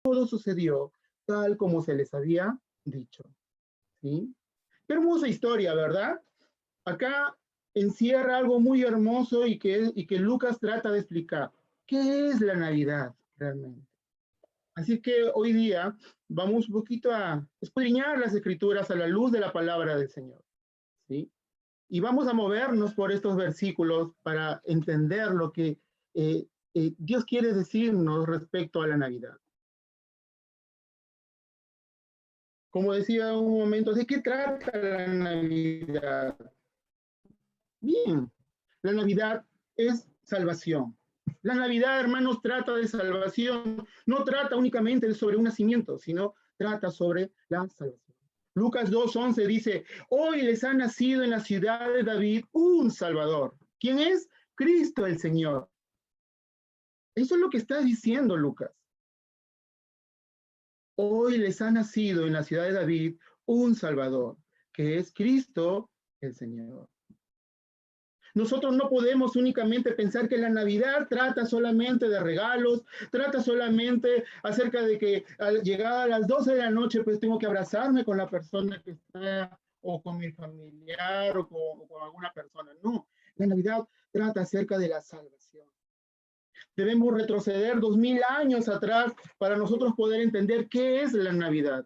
todo sucedió tal como se les había dicho. ¿Sí? Qué hermosa historia, ¿verdad? Acá encierra algo muy hermoso y que Lucas trata de explicar. ¿Qué es la Navidad realmente? Así que hoy día vamos un poquito a escudriñar las escrituras a la luz de la palabra del Señor. ¿Sí? Y vamos a movernos por estos versículos para entender lo que Dios quiere decirnos respecto a la Navidad. Como decía un momento, ¿de qué trata la Navidad? Bien, la Navidad es salvación. La Navidad, hermanos, trata de salvación. No trata únicamente sobre un nacimiento, sino trata sobre la salvación. Lucas 2:11 dice, hoy les ha nacido en la ciudad de David un Salvador. ¿Quién es? Cristo el Señor. Eso es lo que está diciendo Lucas. Hoy les ha nacido en la ciudad de David un Salvador, que es Cristo el Señor. Nosotros no podemos únicamente pensar que la Navidad trata solamente de regalos, trata solamente acerca de que al llegar a las 12 de la noche, pues tengo que abrazarme con la persona que está, o con mi familiar, o con alguna persona. No, la Navidad trata acerca de la salvación. Debemos retroceder 2000 años atrás para nosotros poder entender qué es la Navidad.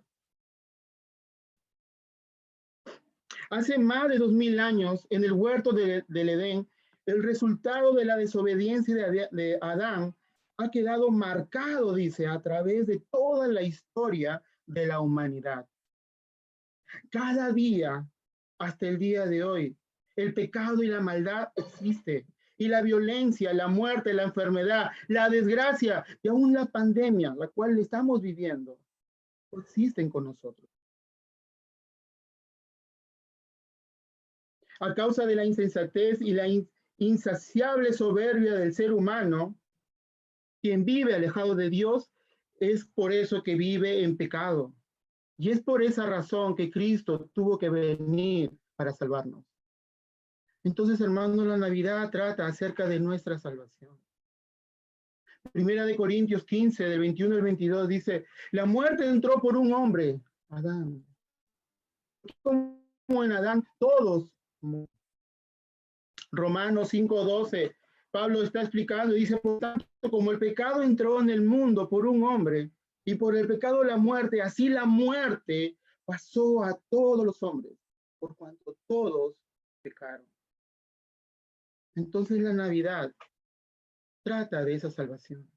Hace más de 2000 años, en el huerto del Edén, el resultado de la desobediencia de Adán ha quedado marcado, dice, a través de toda la historia de la humanidad. Cada día, hasta el día de hoy, el pecado y la maldad existen. Y la violencia, la muerte, la enfermedad, la desgracia y aún la pandemia, la cual estamos viviendo, existen con nosotros. A causa de la insensatez y la insaciable soberbia del ser humano, quien vive alejado de Dios, es por eso que vive en pecado. Y es por esa razón que Cristo tuvo que venir para salvarnos. Entonces, hermanos, la Navidad trata acerca de nuestra salvación. Primera de Corintios 15, del 21 al 22, dice, la muerte entró por un hombre, Adán. Como en Adán todos. Romanos 5:12, Pablo está explicando y dice, por tanto, como el pecado entró en el mundo por un hombre y por el pecado la muerte, así la muerte pasó a todos los hombres, por cuanto todos pecaron. Entonces la Navidad trata de esa salvación.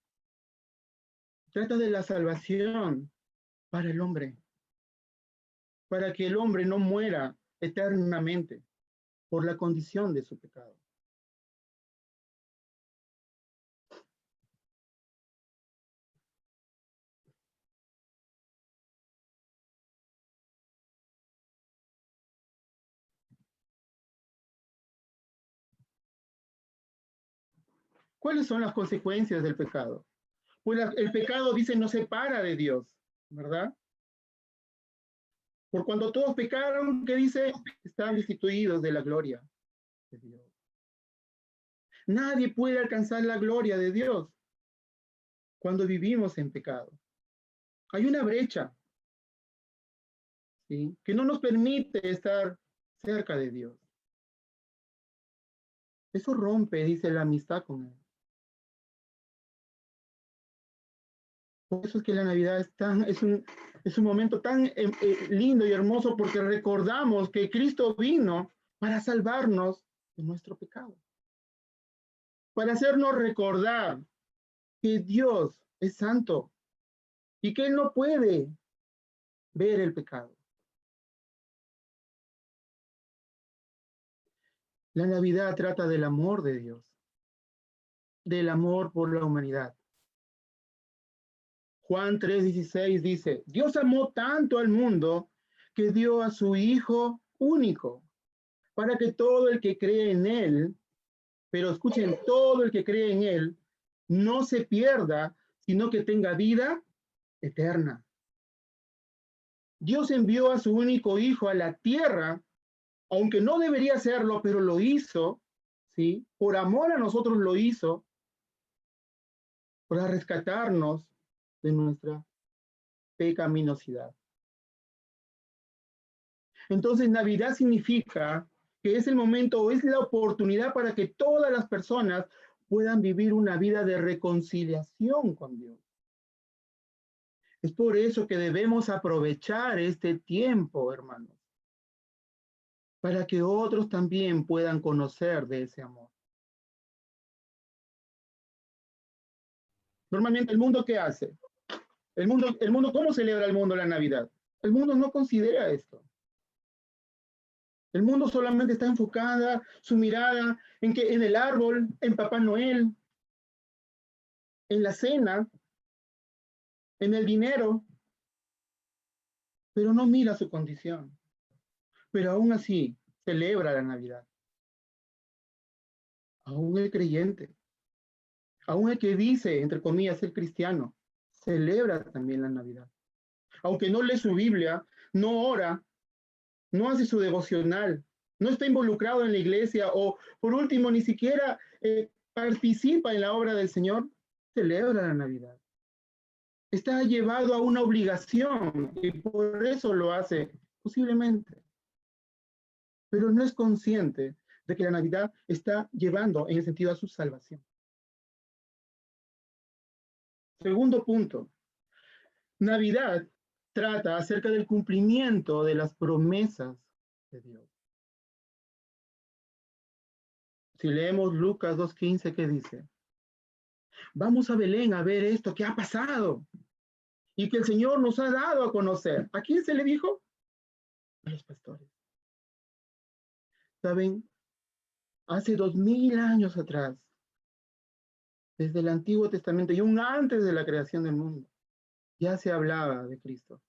Trata de la salvación para el hombre, para que el hombre no muera eternamente por la condición de su pecado. ¿Cuáles son las consecuencias del pecado? Pues el pecado, dice, nos separa de Dios, ¿verdad? Por cuando todos pecaron, ¿qué dice? Están destituidos de la gloria de Dios. Nadie puede alcanzar la gloria de Dios cuando vivimos en pecado. Hay una brecha, ¿sí?, que no nos permite estar cerca de Dios. Eso rompe, dice, la amistad con Él. Por eso es que la Navidad es un momento tan lindo y hermoso, porque recordamos que Cristo vino para salvarnos de nuestro pecado, para hacernos recordar que Dios es santo y que Él no puede ver el pecado. La Navidad trata del amor de Dios, del amor por la humanidad. Juan 3:16 dice, Dios amó tanto al mundo que dio a su Hijo único, para que todo el que cree en Él, pero escuchen, todo el que cree en Él, no se pierda, sino que tenga vida eterna. Dios envió a su único Hijo a la tierra, aunque no debería hacerlo, pero lo hizo, ¿sí? Por amor a nosotros lo hizo, para rescatarnos de nuestra pecaminosidad. Entonces, Navidad significa que es el momento o es la oportunidad para que todas las personas puedan vivir una vida de reconciliación con Dios. Es por eso que debemos aprovechar este tiempo, hermanos, para que otros también puedan conocer de ese amor. Normalmente, ¿el mundo qué hace? ¿Cómo celebra el mundo la Navidad? El mundo no considera esto. El mundo solamente está enfocada su mirada en el árbol, en Papá Noel, en la cena, en el dinero, pero no mira su condición. Pero aún así celebra la Navidad. Aún el creyente, aún el que dice, entre comillas, el cristiano, celebra también la Navidad. Aunque no lee su Biblia, no ora, no hace su devocional, no está involucrado en la iglesia o, por último, ni siquiera participa en la obra del Señor, celebra la Navidad. Está llevado a una obligación y por eso lo hace, posiblemente. Pero no es consciente de que la Navidad está llevando en el sentido a su salvación. Segundo punto, Navidad trata acerca del cumplimiento de las promesas de Dios. Si leemos Lucas 2:15, ¿qué dice? Vamos a Belén a ver esto que ha pasado y que el Señor nos ha dado a conocer. ¿A quién se le dijo? A los pastores. ¿Saben? Hace 2000 años atrás, desde el Antiguo Testamento y aún antes de la creación del mundo, ya se hablaba de Cristo.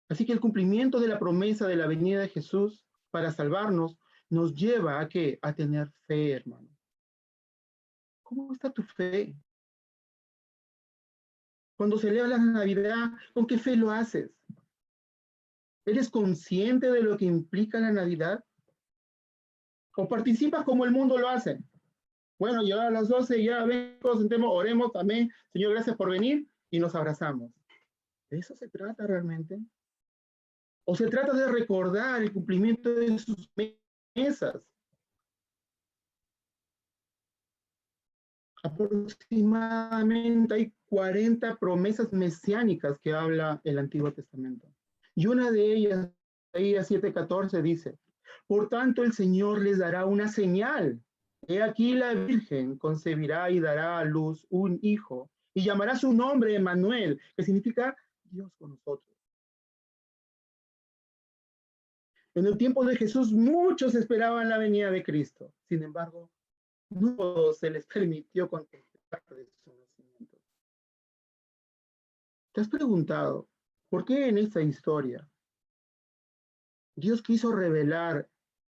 Así que el cumplimiento de la promesa de la venida de Jesús para salvarnos nos lleva a ¿qué? A tener fe, hermano. ¿Cómo está tu fe? Cuando celebras la Navidad, ¿con qué fe lo haces? ¿Eres consciente de lo que implica la Navidad? ¿O participas como el mundo lo hace? Bueno, ya a las 12, ya ven, sentemos, oremos, amén. Señor, gracias por venir y nos abrazamos. ¿De eso se trata realmente? ¿O se trata de recordar el cumplimiento de sus promesas? Aproximadamente hay 40 promesas mesiánicas que habla el Antiguo Testamento. Y una de ellas, Isaías 7:14, dice, por tanto el Señor les dará una señal. He aquí la Virgen concebirá y dará a luz un hijo y llamará su nombre Emmanuel, que significa Dios con nosotros. En el tiempo de Jesús muchos esperaban la venida de Cristo. Sin embargo, no se les permitió contemplar de su nacimiento. ¿Te has preguntado por qué en esta historia Dios quiso revelar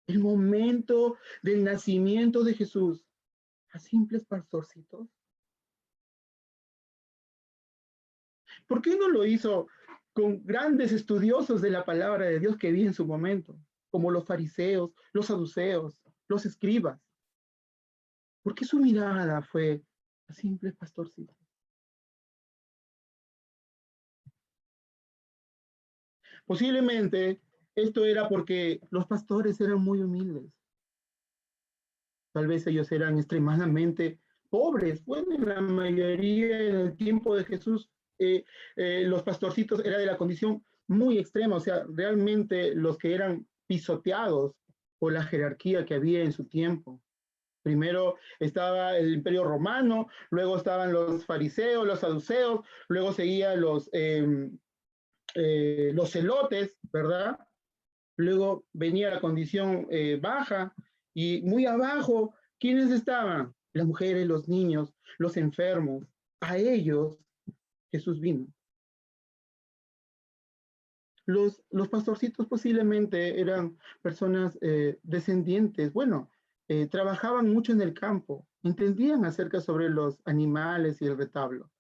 el momento del nacimiento de Jesús a simples pastorcitos? ¿Por qué no lo hizo con grandes estudiosos de la palabra de Dios que vi en su momento, como los fariseos, los saduceos, los escribas? ¿Por qué su mirada fue a simples pastorcitos? Posiblemente esto era porque los pastores eran muy humildes. Tal vez ellos eran extremadamente pobres. Bueno, en la mayoría en el tiempo de Jesús, los pastorcitos eran de la condición muy extrema, o sea, realmente los que eran pisoteados por la jerarquía que había en su tiempo. Primero estaba el Imperio Romano, luego estaban los fariseos, los saduceos, luego seguían los celotes, ¿verdad? Luego venía la condición baja y muy abajo, ¿quiénes estaban? Las mujeres, los niños, los enfermos. A ellos Jesús vino. Los pastorcitos posiblemente eran personas descendientes, bueno, trabajaban mucho en el campo, entendían acerca sobre los animales y el retablo,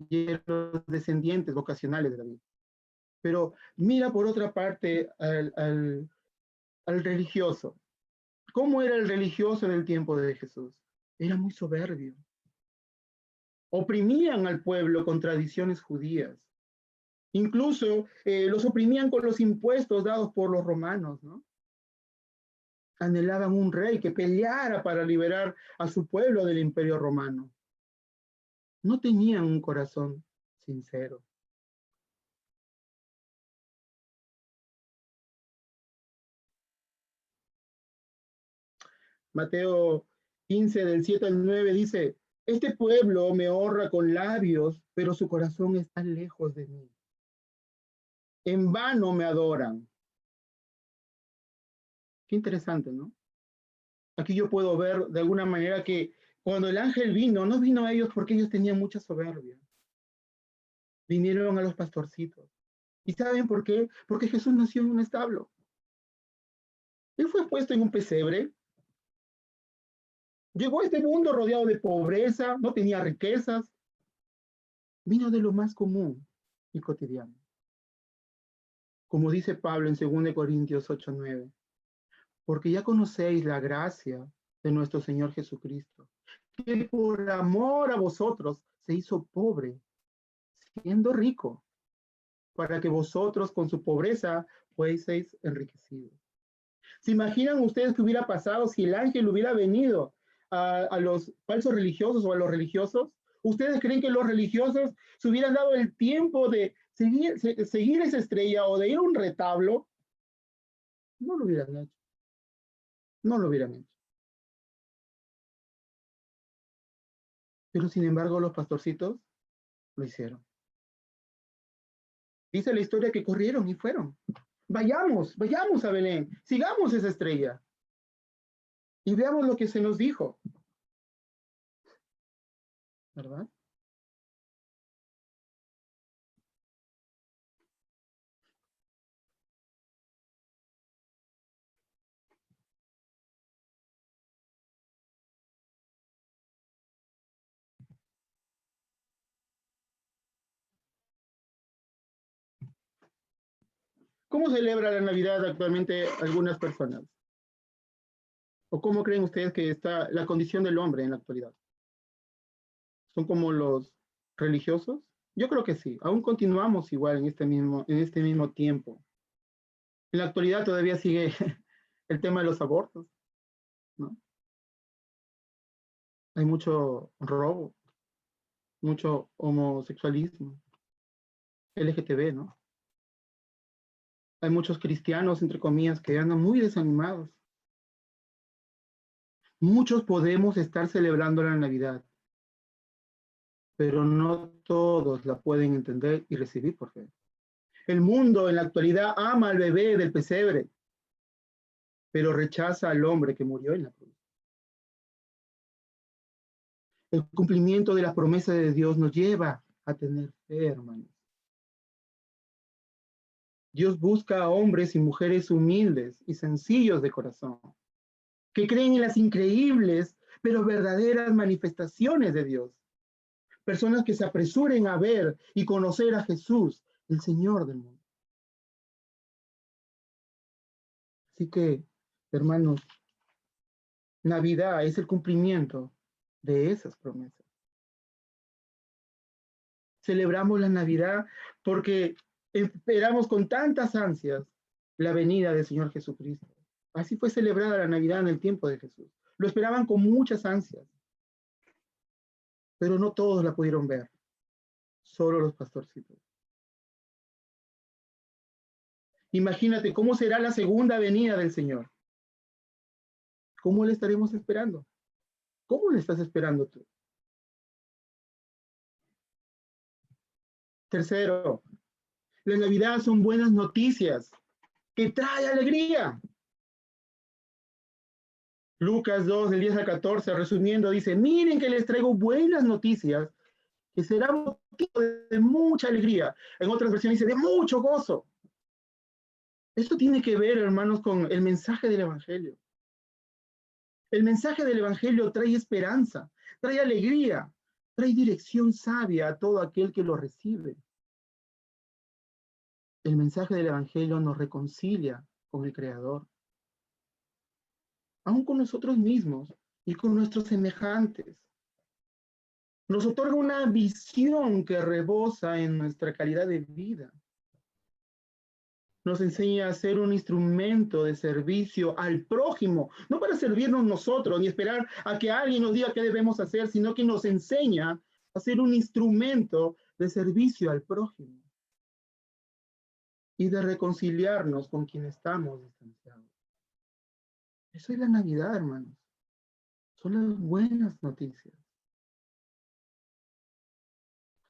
y eran los descendientes vocacionales de David. Pero mira por otra parte al religioso. ¿Cómo era el religioso en el tiempo de Jesús? Era muy soberbio. oprimían al pueblo con tradiciones judías. Incluso los oprimían con los impuestos dados por los romanos, ¿no? Anhelaban un rey que peleara para liberar a su pueblo del imperio romano. No tenían un corazón sincero. Mateo 15, del 7 al 9 dice, este pueblo me honra con labios, pero su corazón está lejos de mí. En vano me adoran. Qué interesante, ¿no? Aquí yo puedo ver de alguna manera que cuando el ángel vino, no vino a ellos porque ellos tenían mucha soberbia. Vinieron a los pastorcitos. ¿Y saben por qué? Porque Jesús nació en un establo. Él fue puesto en un pesebre. Llegó a este mundo rodeado de pobreza, no tenía riquezas. Vino de lo más común y cotidiano. Como dice Pablo en 2 Corintios 8:9. Porque ya conocéis la gracia de nuestro Señor Jesucristo, que por amor a vosotros se hizo pobre, siendo rico, para que vosotros con su pobreza fueseis enriquecidos. ¿Se imaginan ustedes qué hubiera pasado si el ángel hubiera venido a los falsos religiosos o a los religiosos? ¿Ustedes creen que los religiosos se hubieran dado el tiempo de seguir esa estrella o de ir a un retablo? No lo hubieran hecho. No lo hubieran hecho. Pero sin embargo los pastorcitos lo hicieron. Dice la historia que corrieron y fueron. Vayamos a Belén, sigamos esa estrella y veamos lo que se nos dijo, ¿verdad? ¿Cómo celebra la Navidad actualmente algunas personas? ¿O cómo creen ustedes que está la condición del hombre en la actualidad? ¿Son como los religiosos? Yo creo que sí, aún continuamos igual en este mismo tiempo. En la actualidad todavía sigue el tema de los abortos, ¿no? Hay mucho robo, mucho homosexualismo, LGTB, ¿no? Hay muchos cristianos, entre comillas, que andan muy desanimados. Muchos podemos estar celebrando la Navidad, pero no todos la pueden entender y recibir por fe. El mundo en la actualidad ama al bebé del pesebre, pero rechaza al hombre que murió en la cruz. El cumplimiento de las promesas de Dios nos lleva a tener fe, hermanos. Dios busca a hombres y mujeres humildes y sencillos de corazón, que creen en las increíbles pero verdaderas manifestaciones de Dios. Personas que se apresuren a ver y conocer a Jesús, el Señor del mundo. Así que, hermanos, Navidad es el cumplimiento de esas promesas. Celebramos la Navidad porque esperamos con tantas ansias la venida del Señor Jesucristo. Así fue celebrada la Navidad en el tiempo de Jesús. Lo esperaban con muchas ansias, pero no todos la pudieron ver, solo los pastorcitos. Imagínate cómo será la segunda venida del Señor. ¿Cómo le estaremos esperando? ¿Cómo le estás esperando tú? Tercero, la Navidad son buenas noticias que trae alegría. Lucas 2, del 10 al 14, resumiendo, dice, miren que les traigo buenas noticias que será motivo de mucha alegría. En otras versiones dice, de mucho gozo. Esto tiene que ver, hermanos, con el mensaje del Evangelio. El mensaje del Evangelio trae esperanza, trae alegría, trae dirección sabia a todo aquel que lo recibe. El mensaje del Evangelio nos reconcilia con el Creador, aún con nosotros mismos y con nuestros semejantes. Nos otorga una visión que rebosa en nuestra calidad de vida. Nos enseña a ser un instrumento de servicio al prójimo, no para servirnos nosotros ni esperar a que alguien nos diga qué debemos hacer, sino que nos enseña a ser un instrumento de servicio al prójimo y de reconciliarnos con quien estamos distanciados. Eso es la Navidad, hermanos. Son las buenas noticias.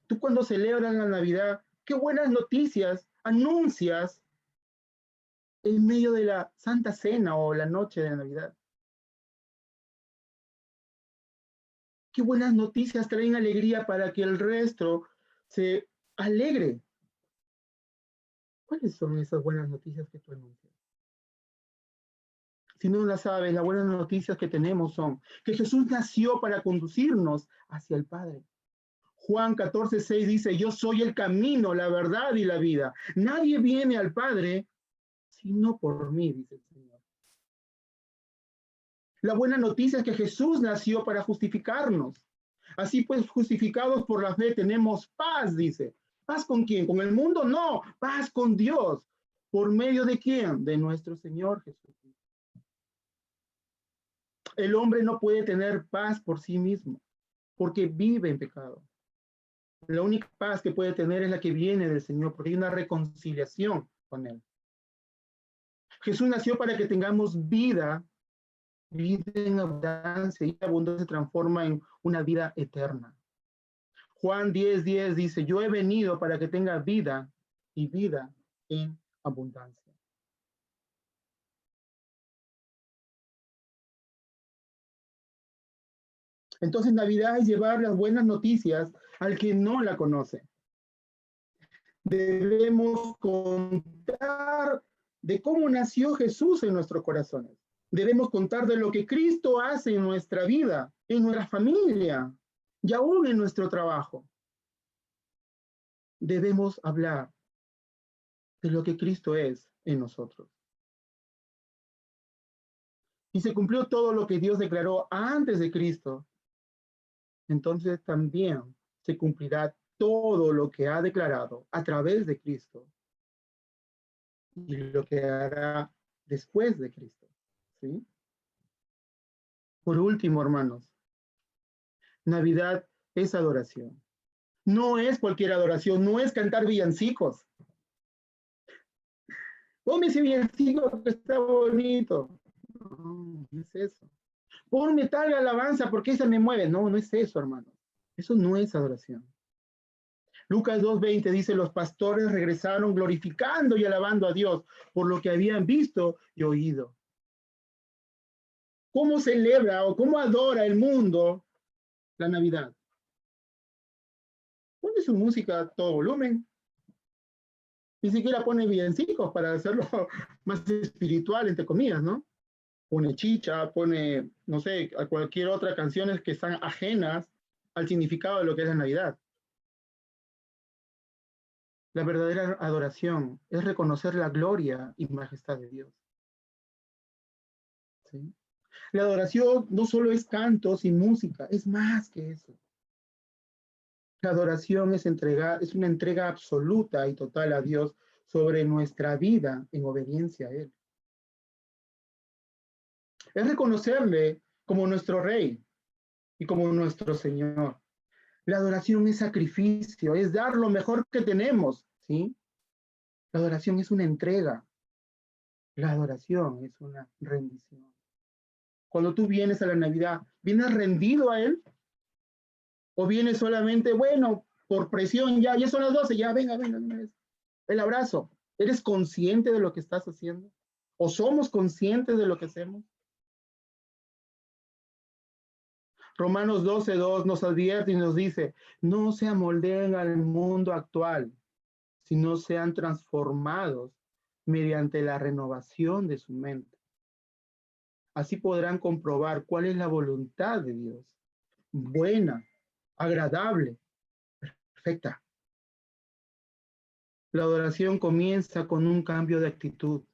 Tú cuando celebras la Navidad, qué buenas noticias anuncias en medio de la Santa Cena o la noche de Navidad. Qué buenas noticias traen alegría para que el resto se alegre. ¿Cuáles son esas buenas noticias que tú anuncias? Si no las sabes, las buenas noticias que tenemos son que Jesús nació para conducirnos hacia el Padre. Juan 14:6 dice, yo soy el camino, la verdad y la vida. Nadie viene al Padre sino por mí, dice el Señor. La buena noticia es que Jesús nació para justificarnos. Así pues, justificados por la fe, tenemos paz, dice. ¿Paz con quién? ¿Con el mundo? No, paz con Dios. ¿Por medio de quién? De nuestro Señor Jesucristo. El hombre no puede tener paz por sí mismo, porque vive en pecado. La única paz que puede tener es la que viene del Señor, porque hay una reconciliación con Él. Jesús nació para que tengamos vida en abundancia, y la abundancia se transforma en una vida eterna. Juan 10:10 dice, yo he venido para que tenga vida y vida en abundancia. Entonces Navidad es llevar las buenas noticias al que no la conoce. Debemos contar de cómo nació Jesús en nuestros corazones. Debemos contar de lo que Cristo hace en nuestra vida, en nuestra familia y aún en nuestro trabajo. Debemos hablar de lo que Cristo es en nosotros. Y se cumplió todo lo que Dios declaró antes de Cristo, entonces también se cumplirá todo lo que ha declarado a través de Cristo y lo que hará después de Cristo. ¿Sí? Por último, hermanos, Navidad es adoración. No es cualquier adoración, no es cantar villancicos. Ponme ese villancico que está bonito. No, no es eso. Ponme tal alabanza porque esa me mueve. No, no es eso, hermanos. Eso no es adoración. Lucas 2:20 dice, los pastores regresaron glorificando y alabando a Dios por lo que habían visto y oído. ¿Cómo celebra o cómo adora el mundo la Navidad? Pone su música a todo volumen. Ni siquiera pone villancicos para hacerlo más espiritual, entre comillas, ¿no? Pone chicha, pone, no sé, a cualquier otra canciones que están ajenas al significado de lo que es la Navidad. La verdadera adoración es reconocer la gloria y majestad de Dios. ¿Sí? La adoración no solo es cantos y música, es más que eso. La adoración es una entrega absoluta y total a Dios sobre nuestra vida en obediencia a Él. Es reconocerle como nuestro Rey y como nuestro Señor. La adoración es sacrificio, es dar lo mejor que tenemos, ¿sí? La adoración es una entrega. La adoración es una rendición. Cuando tú vienes a la Navidad, ¿vienes rendido a Él? ¿O vienes solamente, bueno, por presión, ya son las 12, ya venga, el abrazo? ¿Eres consciente de lo que estás haciendo? ¿O somos conscientes de lo que hacemos? Romanos 12:2 nos advierte y nos dice, no se amoldeen al mundo actual, sino sean transformados mediante la renovación de su mente. Así podrán comprobar cuál es la voluntad de Dios, buena, agradable, perfecta. La adoración comienza con un cambio de actitud,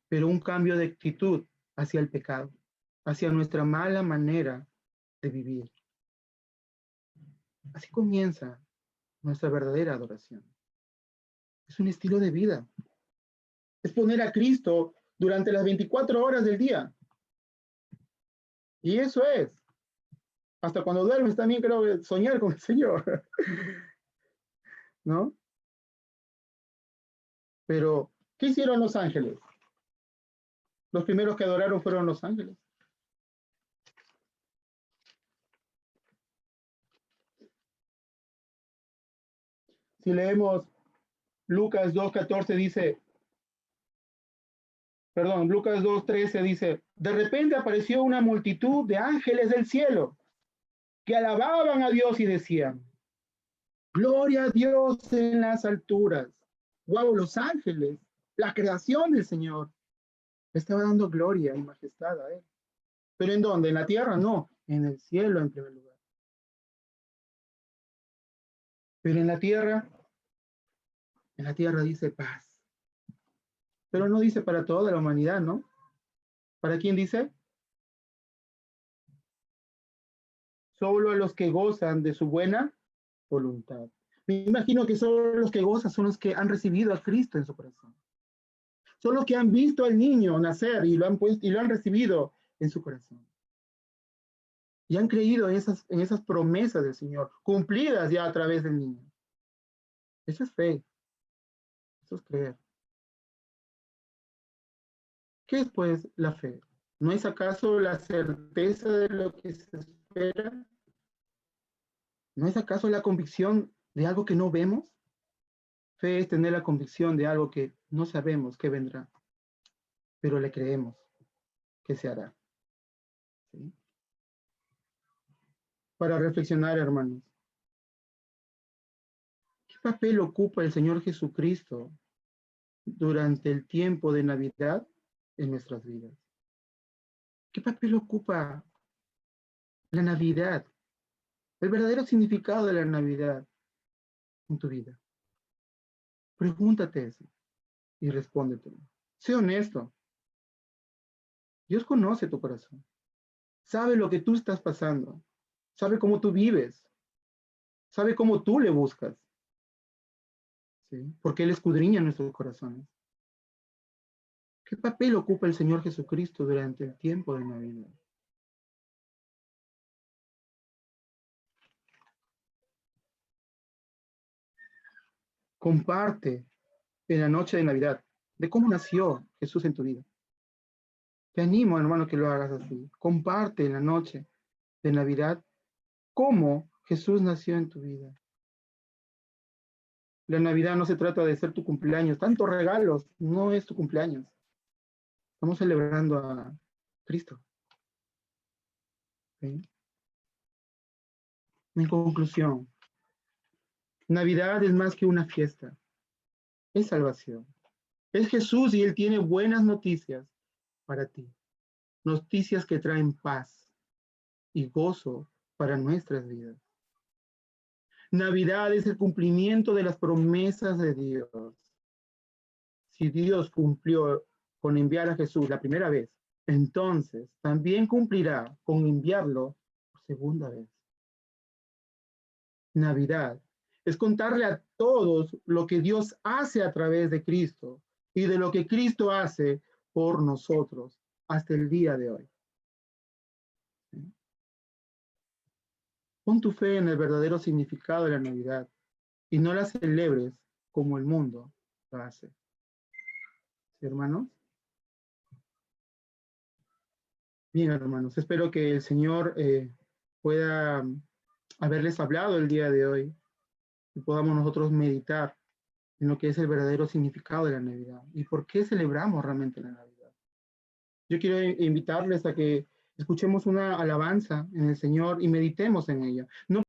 pero un cambio de actitud hacia el pecado, hacia nuestra mala manera de vivir. Así comienza nuestra verdadera adoración. Es un estilo de vida. Es poner a Cristo durante las 24 horas del día. Y eso es. Hasta cuando duermes también creo que soñar con el Señor. ¿No? Pero, ¿qué hicieron los ángeles? Los primeros que adoraron fueron los ángeles. Si leemos Lucas 2:14 dice, perdón, Lucas 2:13 dice, de repente apareció una multitud de ángeles del cielo que alababan a Dios y decían, gloria a Dios en las alturas. Wow, los ángeles, la creación del Señor, le estaba dando gloria y majestad a Él. ¿Pero en dónde? ¿En la tierra? No, en el cielo en primer lugar. Pero en la tierra dice paz. Pero no dice para toda la humanidad, ¿no? ¿Para quién dice? Solo a los que gozan de su buena voluntad. Me imagino que solo los que gozan son los que han recibido a Cristo en su corazón. Son los que han visto al niño nacer y lo han puesto y lo han recibido en su corazón. Y han creído en esas promesas del Señor, cumplidas ya a través del niño. Eso es fe. Eso es creer. ¿Qué es pues la fe? ¿No es acaso la certeza de lo que se espera? ¿No es acaso la convicción de algo que no vemos? Fe es tener la convicción de algo que no sabemos que vendrá, pero le creemos que se hará. ¿Sí? Para reflexionar, hermanos, ¿qué papel ocupa el Señor Jesucristo durante el tiempo de Navidad en nuestras vidas? ¿Qué papel ocupa la Navidad? El verdadero significado de la Navidad en tu vida. Pregúntate eso y respóndetelo. Sé honesto. Dios conoce tu corazón. Sabe lo que tú estás pasando. Sabe cómo tú vives. Sabe cómo tú le buscas. ¿Sí? Porque Él escudriña nuestros corazones. ¿Qué papel ocupa el Señor Jesucristo durante el tiempo de Navidad? Comparte en la noche de Navidad de cómo nació Jesús en tu vida. Te animo, hermano, que lo hagas así. Comparte en la noche de Navidad cómo Jesús nació en tu vida. La Navidad no se trata de ser tu cumpleaños, tantos regalos, no es tu cumpleaños. Estamos celebrando a Cristo. ¿Sí? En conclusión, Navidad es más que una fiesta, es salvación. Es Jesús y Él tiene buenas noticias para ti. Noticias que traen paz y gozo para nuestras vidas. Navidad es el cumplimiento de las promesas de Dios. Si Dios cumplió con enviar a Jesús la primera vez, entonces también cumplirá con enviarlo por segunda vez. Navidad es contarle a todos lo que Dios hace a través de Cristo y de lo que Cristo hace por nosotros hasta el día de hoy. Pon tu fe en el verdadero significado de la Navidad y no la celebres como el mundo lo hace. ¿Sí, hermanos? Bien, hermanos, espero que el Señor pueda haberles hablado el día de hoy y podamos nosotros meditar en lo que es el verdadero significado de la Navidad y por qué celebramos realmente la Navidad. Yo quiero invitarles a que escuchemos una alabanza en el Señor y meditemos en ella. No